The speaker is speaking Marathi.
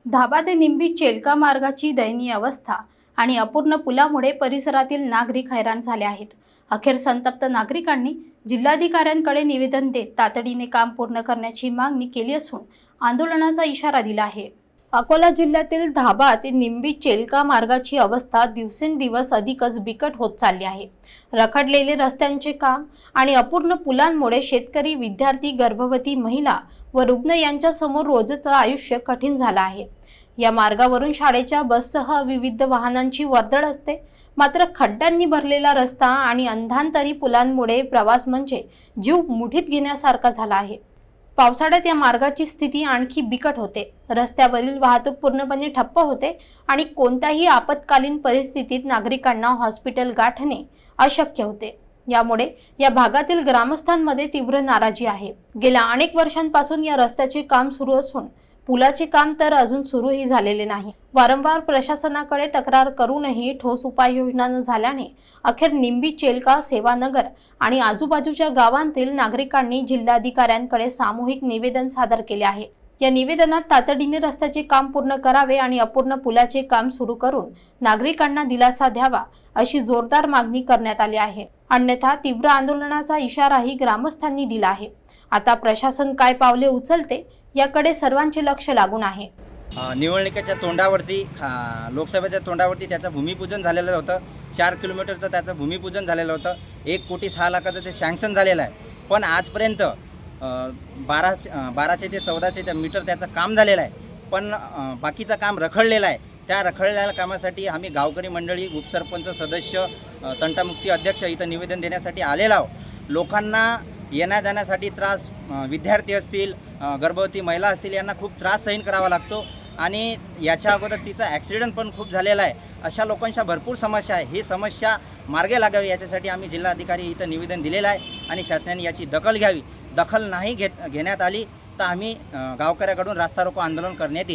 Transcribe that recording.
धाबा ते निंबी चेलका मार्गाची दयनीय अवस्था आणि अपूर्ण पुलामुळे परिसरातील नागरिक हैराण झाले आहेत। अखेर संतप्त नागरिकांनी जिल्हाधिकाऱ्यांकडे निवेदन देत तातडीने काम पूर्ण करण्याची मागणी केली असून आंदोलनाचा इशारा दिला आहे। अकोला जिल्ह्यातील धाबा ते निंबी चेलका मार्गाची अवस्था दिवसेंदिवस अधिकच बिकट होत चालली आहे। रखडलेले रस्त्यांचे काम आणि अपूर्ण पुलांमुळे शेतकरी, विद्यार्थी, गर्भवती महिला व रुग्ण यांच्या समोर रोजचं आयुष्य कठीण झालं आहे। या मार्गावरून शाळेच्या बससह विविध वाहनांची वर्दळ असते, मात्र खड्ड्यांनी भरलेला रस्ता आणि अंधांतरी पुलांमुळे प्रवास म्हणजे जीव मुठीत घेण्यासारखा झाला आहे। पावसाळ्यात या मार्गाची स्थिती आणखी बिकट होते। रस्त्यावरील वाहतूक पूर्णपणे ठप्प होते आणि कोणत्याही आपत्कालीन परिस्थितीत नागरिकांना हॉस्पिटल गाठणे अशक्य होते। यामुळे या भागातील ग्रामस्थांमध्ये तीव्र नाराजी आहे। गेल्या अनेक वर्षांपासून या रस्त्याचे काम सुरू असून पुलाचे काम तर अजून सुरूही झालेले नाही। वारंवार प्रशासनाकडे तक्रार करूनही ठोस उपाययोजना न झाल्याने अखेर निंबी चेलका, सेवानगर आणि आजूबाजूच्या गावांतील नागरिकांनी जिल्हाधिकाऱ्यांकडे सामूहिक निवेदन सादर केले आहे। या निवेदनात तातडीने रस्त्याचे काम पूर्ण करावे आणि अपूर्ण पुलाचे काम सुरू करून नागरिकांना दिलासा द्यावा अशी जोरदार मागणी करण्यात आली आहे। अन्यथा तीव्र आंदोलनाचा इशाराही ग्रामस्थांनी दिला आहे। आता प्रशासन काय पावले उचलते याकडे सर्वांचे लक्ष लागून आहे। निवडणुकीच्या तोंडावरती लोकसभेच्या तोंडावरती त्याचं भूमिपूजन झालेलं होतं। 4 किलोमीटरचं त्याचं भूमिपूजन झालेलं होतं। 1,06,00,000चं ते सँक्शन झालेलं आहे। पण आजपर्यंत 1200 ते 1400 मीटर त्याचं काम झालेलं आहे। पण बाकीचं काम रखडलेलं आहे। त्या रखडलेल्या कामासाठी आम्ही गावकरी मंडळी, उपसरपंच सदस्य, तंटामुक्ती अध्यक्ष इथं निवेदन देण्यासाठी आलेलो आहोत। लोकांना येण्या जाण्यासाठी त्रास, विद्यार्थी असतील, गर्भवती महिला असतील, यांना खूप त्रास सहन करावा लागतो आणि याच्या अगोदर तिचा ॲक्सिडेंट पण खूप झालेला आहे। अशा लोकांच्या भरपूर समस्या आहे। ही समस्या मार्गे लागावी याच्यासाठी आम्ही जिल्हाधिकारी इथं निवेदन दिलेलं आहे आणि शासनाने याची दखल घ्यावी। दखल नाही घेण्यात आली तर आम्ही गावकऱ्याकडून रास्ता रोको आंदोलन करण्यात येईल।